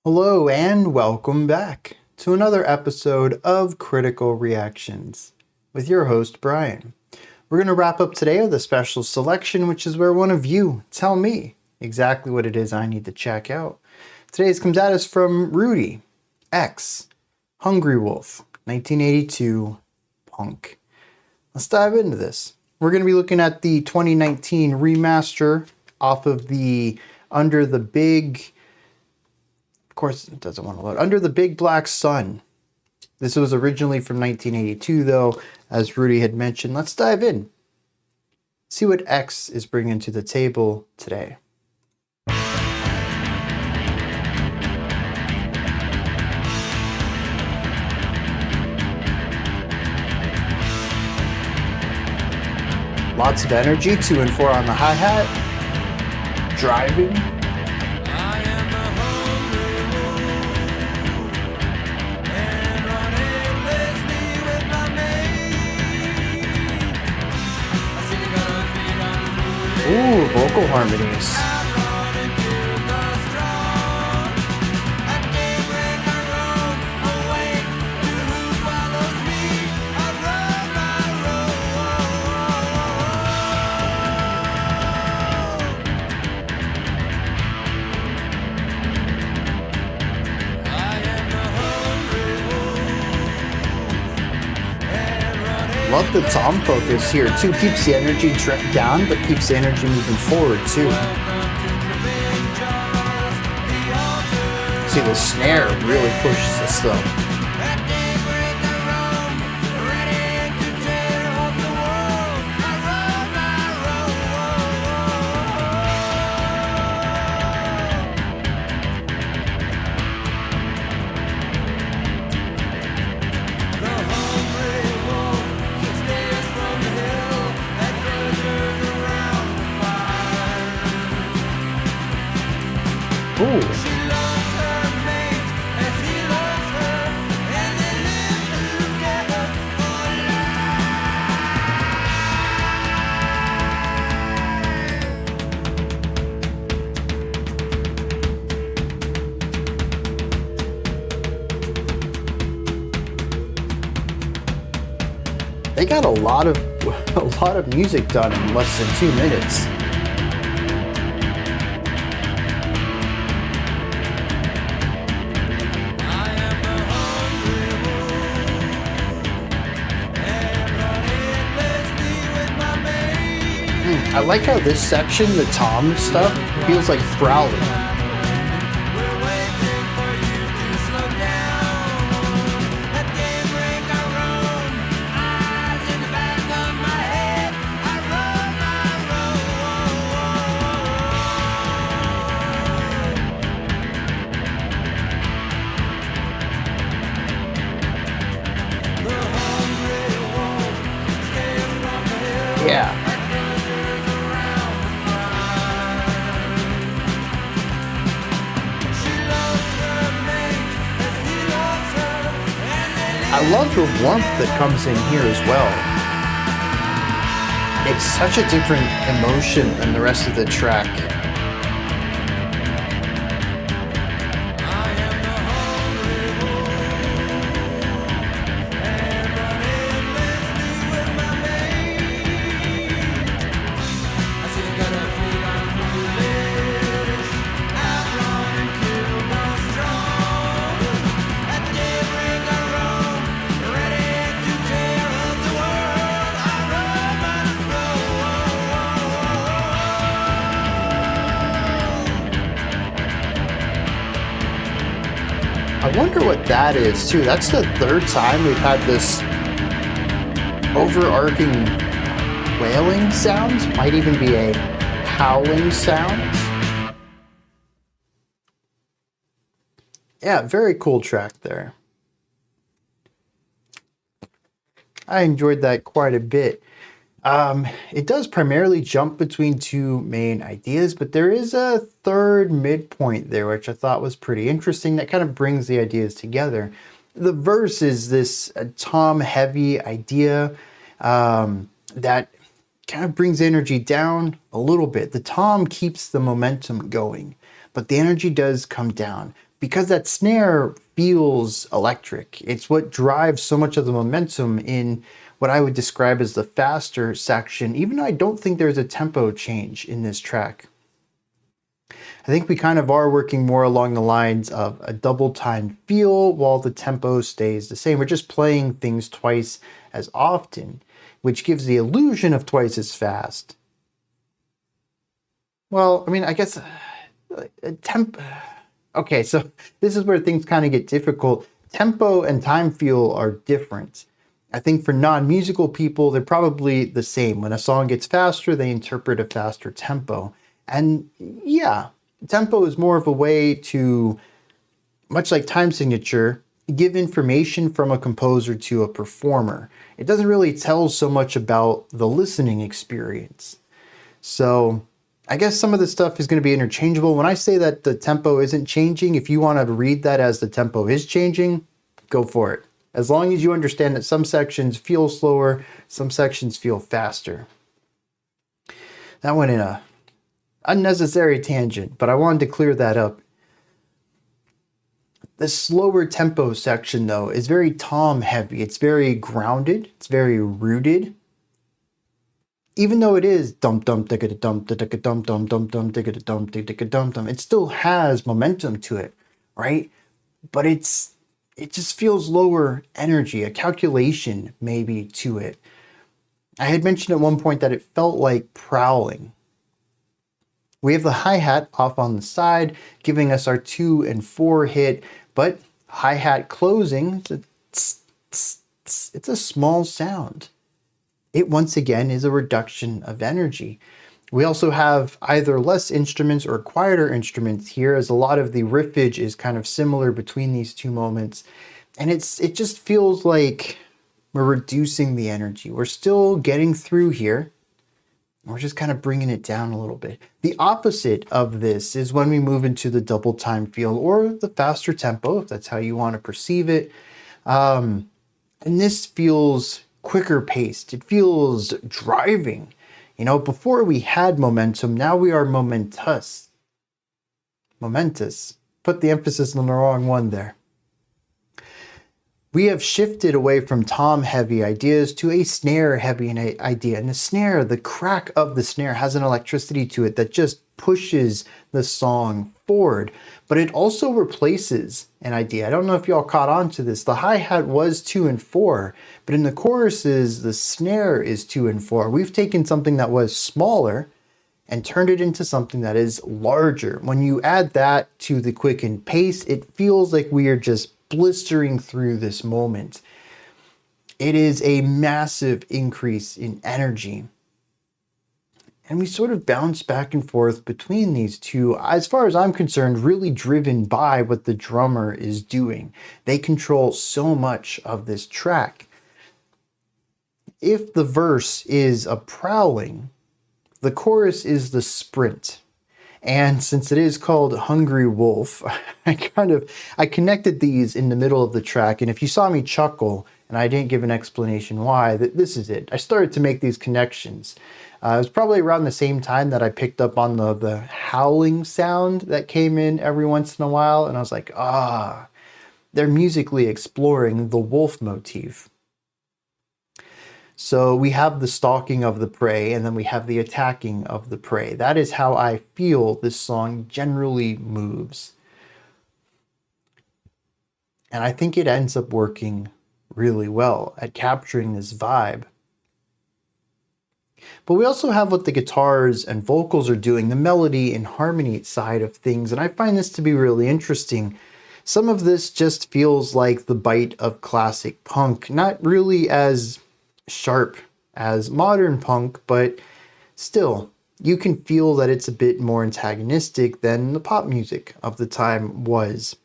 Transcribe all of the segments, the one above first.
Hello and welcome back to another episode of Critical Reactions with your host Bryan. We're going to wrap up today with a special selection, which is where one of you tell me exactly what it is I need to check out. Today's comes at us from Rudy X, Hungry Wolf, 1982 Punk. Let's dive into this. We're going to be looking at the 2019 remaster off of the Under the Big... Of course, it doesn't want to load. Under the Big Black Sun. This was originally from 1982, though, as Rudy had mentioned. Let's dive in. See what X is bringing to the table today. Lots of energy, 2 and 4 on the hi-hat. Driving. Ooh, vocal harmonies. Love the tom focus here too. Keeps the energy down, but keeps the energy moving forward too. See, the snare really pushes this though. Ooh. They got a lot of music done in less than 2 minutes. I like how this section, the tom stuff, feels like growling. Yeah. I love the warmth that comes in here as well. It's such a different emotion than the rest of the track. I wonder what that is too. That's the 3rd time we've had this overarching wailing sounds. Might even be a howling sound. Yeah, very cool track there. I enjoyed that quite a bit. It does primarily jump between 2 main ideas, but there is a 3rd midpoint there, which I thought was pretty interesting. That kind of brings the ideas together. The verse is this tom heavy idea that kind of brings energy down a little bit. The tom keeps the momentum going, but the energy does come down. because that snare feels electric. It's what drives so much of the momentum in what I would describe as the faster section, even though I don't think there's a tempo change in this track. I think we kind of are working more along the lines of a double time feel while the tempo stays the same. We're just playing things twice as often, which gives the illusion of twice as fast. Well, I mean, I guess okay, so this is where things kind of get difficult. Tempo and time feel are different. I think for non-musical people, they're probably the same. When a song gets faster, they interpret a faster tempo. And yeah, tempo is more of a way to, much like time signature, give information from a composer to a performer. It doesn't really tell so much about the listening experience. So I guess some of this stuff is going to be interchangeable. When I say that the tempo isn't changing, if you want to read that as the tempo is changing, go for it. As long as you understand that some sections feel slower, some sections feel faster. That went in a unnecessary tangent, but I wanted to clear that up. The slower tempo section, though, is very tom heavy. It's very grounded. It's very rooted. Even though it is dum dum digga dum digga dum dum dum dum digga dum digga dum dum, it still has momentum to it, right? But it just feels lower energy, a calculation maybe to it. I had mentioned at one point that it felt like prowling. We have the hi-hat off on the side, giving us our 2 and 4 hit, but hi-hat closing, it's a small sound. It once again is a reduction of energy. We also have either less instruments or quieter instruments here, as a lot of the riffage is kind of similar between these two moments. And it just feels like we're reducing the energy. We're still getting through here. We're just kind of bringing it down a little bit. The opposite of this is when we move into the double time feel or the faster tempo, if that's how you want to perceive it. And this feels quicker paced. It feels driving. You know, before we had momentum, now we are momentous. Momentous. Put the emphasis on the wrong one there. We have shifted away from tom heavy ideas to a snare heavy idea. And the snare, the crack of the snare has an electricity to it that just pushes the song forward. But it also replaces an idea. I don't know if y'all caught on to this. The hi-hat was 2 and 4, but in the choruses, the snare is 2 and 4. We've taken something that was smaller and turned it into something that is larger. When you add that to the quickened pace, it feels like we are just blistering through this moment. It is a massive increase in energy. And we sort of bounce back and forth between these two, as far as I'm concerned, really driven by what the drummer is doing. They control so much of this track. If the verse is a prowling, the chorus is the sprint. And since it is called Hungry Wolf, I connected these in the middle of the track. And if you saw me chuckle, and I didn't give an explanation why, this is it. I started to make these connections. It was probably around the same time that I picked up on the howling sound that came in every once in a while. And I was like, they're musically exploring the wolf motif. So we have the stalking of the prey, and then we have the attacking of the prey. That is how I feel this song generally moves. And I think it ends up working really well at capturing this vibe. But we also have what the guitars and vocals are doing, the melody and harmony side of things, and I find this to be really interesting. Some of this just feels like the bite of classic punk, not really as sharp as modern punk, but still, you can feel that it's a bit more antagonistic than the pop music of the time was.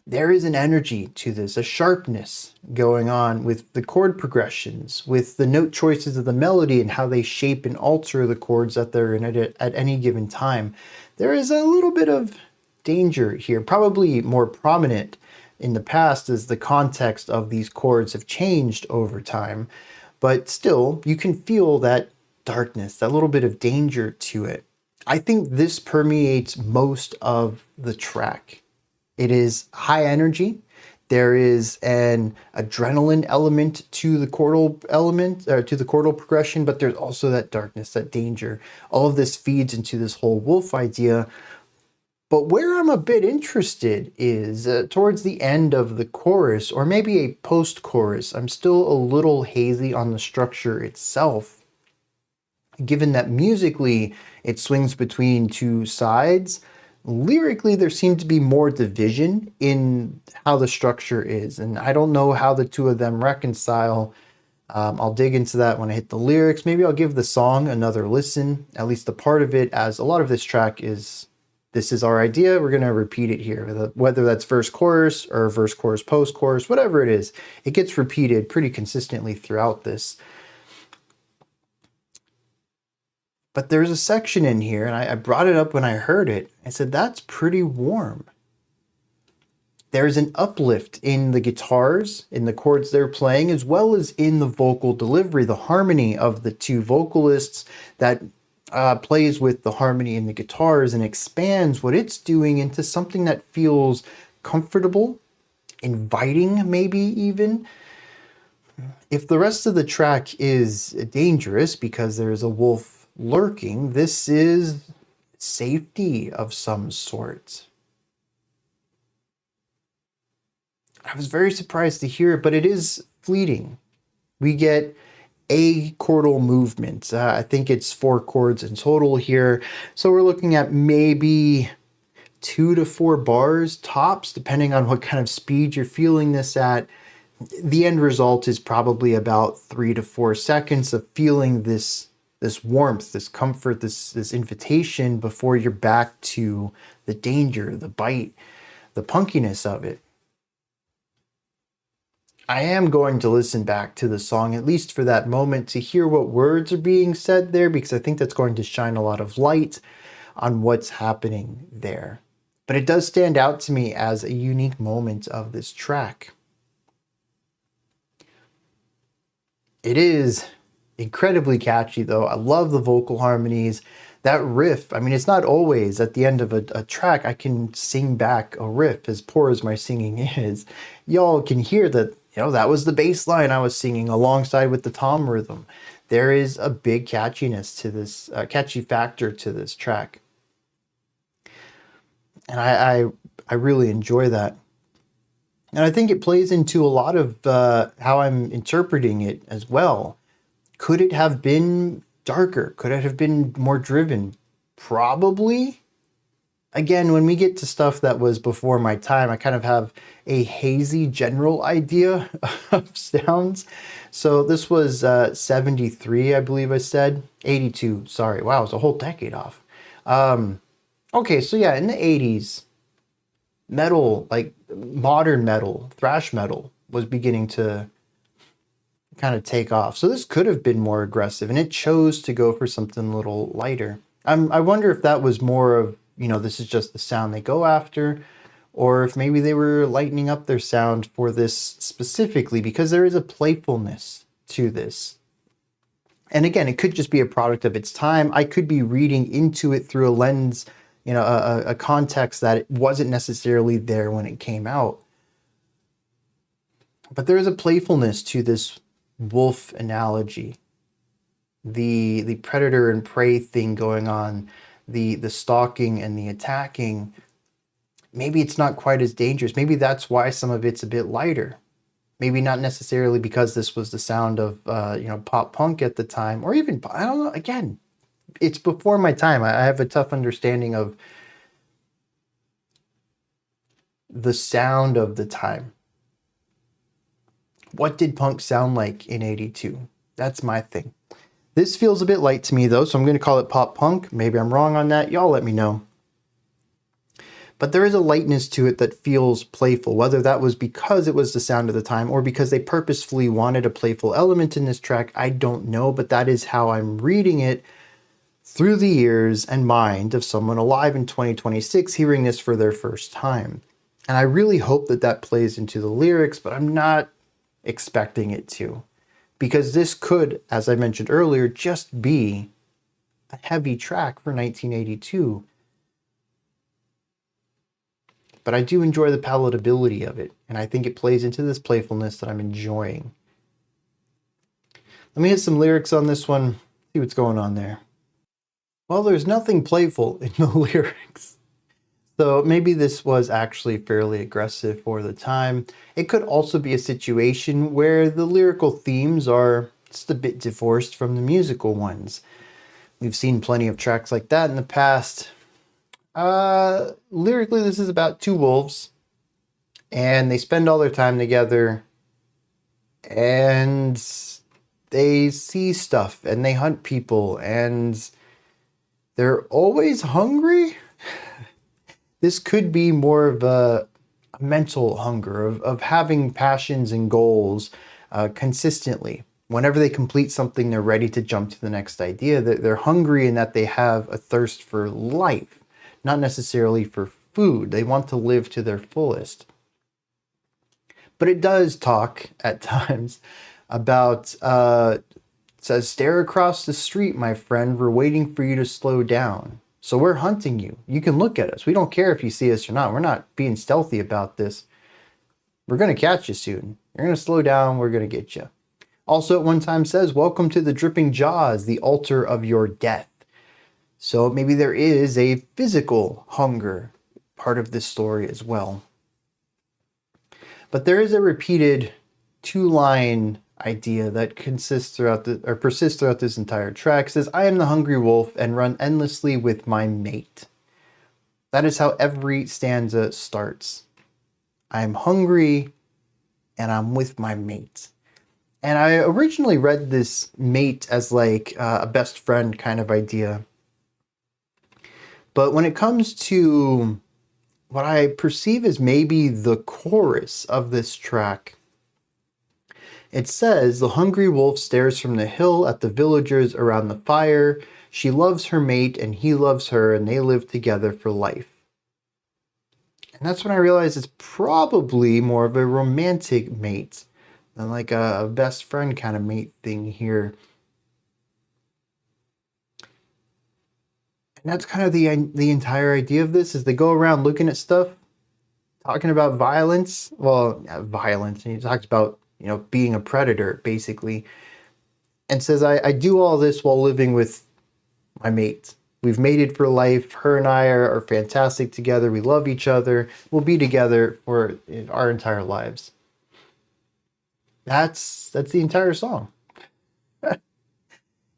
There is an energy to this, a sharpness going on with the chord progressions, with the note choices of the melody and how they shape and alter the chords that they're in at any given time. There is a little bit of danger here, probably more prominent in the past as the context of these chords have changed over time, but still you can feel that darkness, that little bit of danger to it. I think this permeates most of the track. It is high energy. There is an adrenaline element to the chordal element, or to the chordal progression, but there's also that darkness, that danger. All of this feeds into this whole wolf idea. But where I'm a bit interested is towards the end of the chorus, or maybe a post-chorus. I'm still a little hazy on the structure itself, given that musically it swings between two sides. Lyrically, there seemed to be more division in how the structure is, and I don't know how the two of them reconcile. I'll dig into that when I hit the lyrics. Maybe I'll give the song another listen, at least a part of it, as a lot of this track is, this is our idea, we're going to repeat it here. Whether that's verse chorus or verse chorus post chorus, whatever it is, it gets repeated pretty consistently throughout this. But there's a section in here, and I brought it up when I heard it. I said, that's pretty warm. There's an uplift in the guitars, in the chords they're playing, as well as in the vocal delivery, the harmony of the two vocalists that plays with the harmony in the guitars and expands what it's doing into something that feels comfortable, inviting, maybe even. If the rest of the track is dangerous because there's a wolf lurking, this is safety of some sort. I was very surprised to hear it, but it is fleeting. We get a chordal movement. I think it's 4 chords in total here. So we're looking at maybe 2 to 4 bars tops, depending on what kind of speed you're feeling this at. The end result is probably about 3 to 4 seconds of feeling this warmth, this comfort, this invitation before you're back to the danger, the bite, the punkiness of it. I am going to listen back to the song, at least for that moment, to hear what words are being said there, because I think that's going to shine a lot of light on what's happening there. But it does stand out to me as a unique moment of this track. It is incredibly catchy, though. I love the vocal harmonies. That riff, I mean, it's not always at the end of a track I can sing back a riff, as poor as my singing is. Y'all can hear that, that was the bass line I was singing alongside with the tom rhythm. There is a big catchiness to this, catchy factor to this track. And I really enjoy that. And I think it plays into a lot of how I'm interpreting it as well. Could it have been darker? Could it have been more driven? Probably. Again, when we get to stuff that was before my time, I kind of have a hazy general idea of sounds. So this was 73, I believe I said. 82, sorry. Wow, it was a whole decade off. Okay, so yeah, in the 80s, metal, like modern metal, thrash metal, was beginning to kind of take off. So this could have been more aggressive, and it chose to go for something a little lighter. I wonder if that was more of, this is just the sound they go after, or if maybe they were lightening up their sound for this specifically, because there is a playfulness to this. And again, it could just be a product of its time. I could be reading into it through a lens, a context that it wasn't necessarily there when it came out. But there is a playfulness to this wolf analogy, the predator and prey thing going on, the stalking and the attacking. Maybe it's not quite as dangerous. Maybe that's why some of it's a bit lighter. Maybe not necessarily because this was the sound of pop punk at the time, or even, I don't know, again, it's before my time. I have a tough understanding of the sound of the time. What did punk sound like in 82? That's my thing. This feels a bit light to me, though, so I'm going to call it pop punk. Maybe I'm wrong on that. Y'all let me know. But there is a lightness to it that feels playful, whether that was because it was the sound of the time or because they purposefully wanted a playful element in this track, I don't know, but that is how I'm reading it through the ears and mind of someone alive in 2026 hearing this for their first time. And I really hope that that plays into the lyrics, but I'm not expecting it to, because this could, as I mentioned earlier, just be a heavy track for 1982. But I do enjoy the palatability of it, and I think it plays into this playfulness that I'm enjoying. Let me hit some lyrics on this one, see what's going on there. Well, there's nothing playful in the lyrics. So maybe this was actually fairly aggressive for the time. It could also be a situation where the lyrical themes are just a bit divorced from the musical ones. We've seen plenty of tracks like that in the past. Lyrically, this is about two wolves, and they spend all their time together, and they see stuff, and they hunt people, and they're always hungry. This could be more of a mental hunger of having passions and goals consistently. Whenever they complete something, they're ready to jump to the next idea. They're hungry in that they have a thirst for life, not necessarily for food. They want to live to their fullest. But it does talk at times about, it says, stare across the street, my friend. We're waiting for you to slow down. So we're hunting you. You can look at us. We don't care if you see us or not. We're not being stealthy about this. We're going to catch you soon. You're going to slow down. We're going to get you. Also at one time says, welcome to the dripping jaws, the altar of your death. So maybe there is a physical hunger part of this story as well. But there is a repeated two-line idea that persists throughout this entire track. It says, I am the hungry wolf and run endlessly with my mate. That is how every stanza starts. I am hungry and I'm with my mate. And I originally read this mate as like a best friend kind of idea. But when it comes to what I perceive as maybe the chorus of this track, it says, the hungry wolf stares from the hill at the villagers around the fire. She loves her mate and he loves her, and they live together for life. And that's when I realized it's probably more of a romantic mate than like a best friend kind of mate thing here. And that's kind of the entire idea of this, is they go around looking at stuff, talking about violence. Well, not violence. And he talks about, being a predator, basically. And says, I do all this while living with my mate. We've mated for life. Her and I are fantastic together. We love each other. We'll be together for our entire lives. That's the entire song.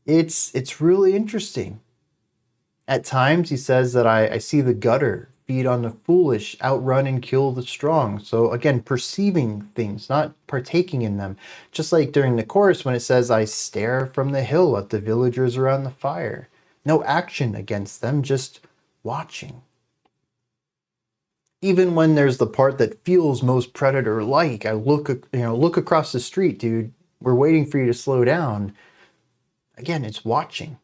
It's really interesting. At times, he says that I see the gutter feed on the foolish, outrun and kill the strong. So again, perceiving things, not partaking in them. Just like during the chorus when it says, I stare from the hill at the villagers around the fire. No action against them, just watching. Even when there's the part that feels most predator-like, I look across the street, dude. We're waiting for you to slow down. Again, it's watching.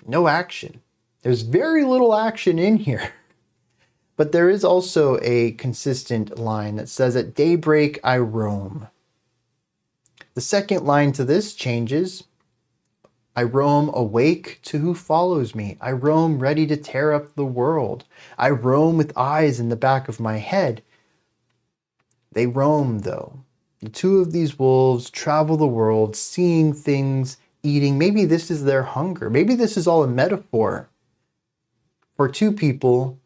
No action. There's very little action in here. But there is also a consistent line that says, at daybreak I roam. The second line to this changes. I roam awake to who follows me. I roam ready to tear up the world. I roam with eyes in the back of my head. They roam, though. The two of these wolves travel the world, seeing things, eating. Maybe this is their hunger. Maybe this is all a metaphor for two people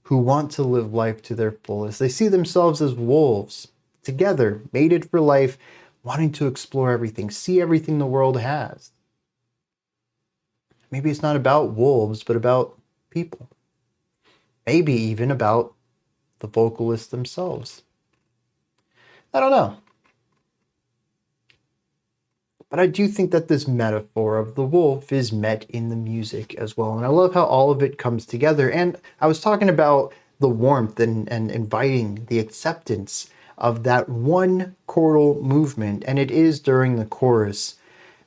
who want to live life to their fullest. They see themselves as wolves, together, mated for life, wanting to explore everything, see everything the world has. Maybe it's not about wolves, but about people. Maybe even about the vocalists themselves. I don't know. But I do think that this metaphor of the wolf is met in the music as well. And I love how all of it comes together. And I was talking about the warmth and inviting the acceptance of that one chordal movement. And it is during the chorus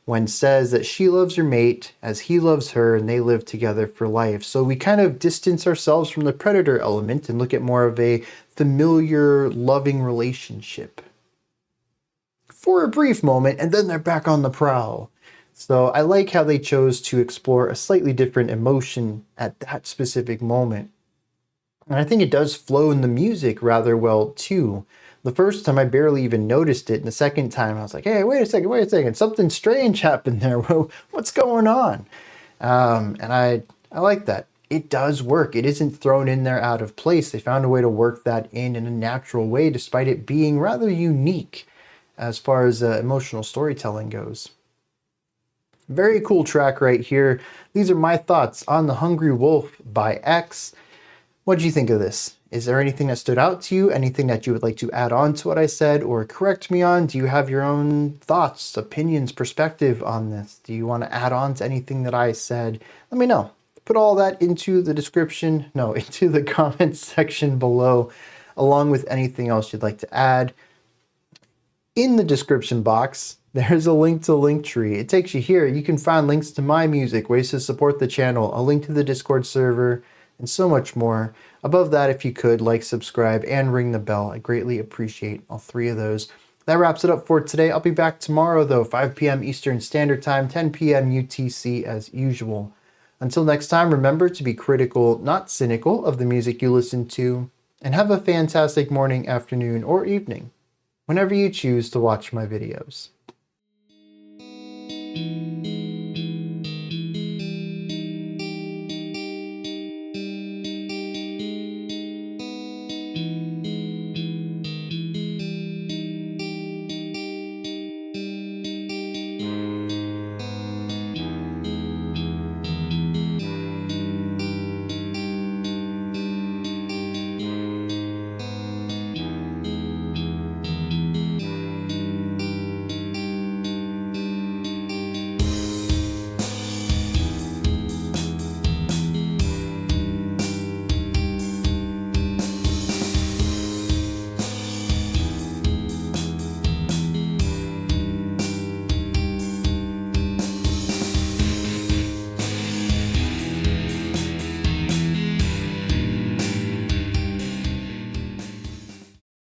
when it says that she loves her mate as he loves her and they live together for life. So we kind of distance ourselves from the predator element and look at more of a familiar, loving relationship for a brief moment, and then they're back on the prowl. So I like how they chose to explore a slightly different emotion at that specific moment. And I think it does flow in the music rather well too. The first time I barely even noticed it, and the second time I was like, hey, wait a second, something strange happened there. What's going on? And I like that. It does work. It isn't thrown in there out of place. They found a way to work that in a natural way, despite it being rather unique as far as emotional storytelling goes. Very cool track right here. These are my thoughts on The Hungry Wolf by X. What do you think of this? Is there anything that stood out to you? Anything that you would like to add on to what I said or correct me on? Do you have your own thoughts, opinions, perspective on this? Do you want to add on to anything that I said? Let me know. Put all that into the description, no, into the comments section below, along with anything else you'd like to add. In the description box, there's a link to Linktree. It takes you here. You can find links to my music, ways to support the channel, a link to the Discord server, and so much more. Above that, if you could, like, subscribe, and ring the bell. I greatly appreciate all three of those. That wraps it up for today. I'll be back tomorrow, though, 5 p.m. Eastern Standard Time, 10 p.m. UTC as usual. Until next time, remember to be critical, not cynical, of the music you listen to, and have a fantastic morning, afternoon, or evening, whenever you choose to watch my videos.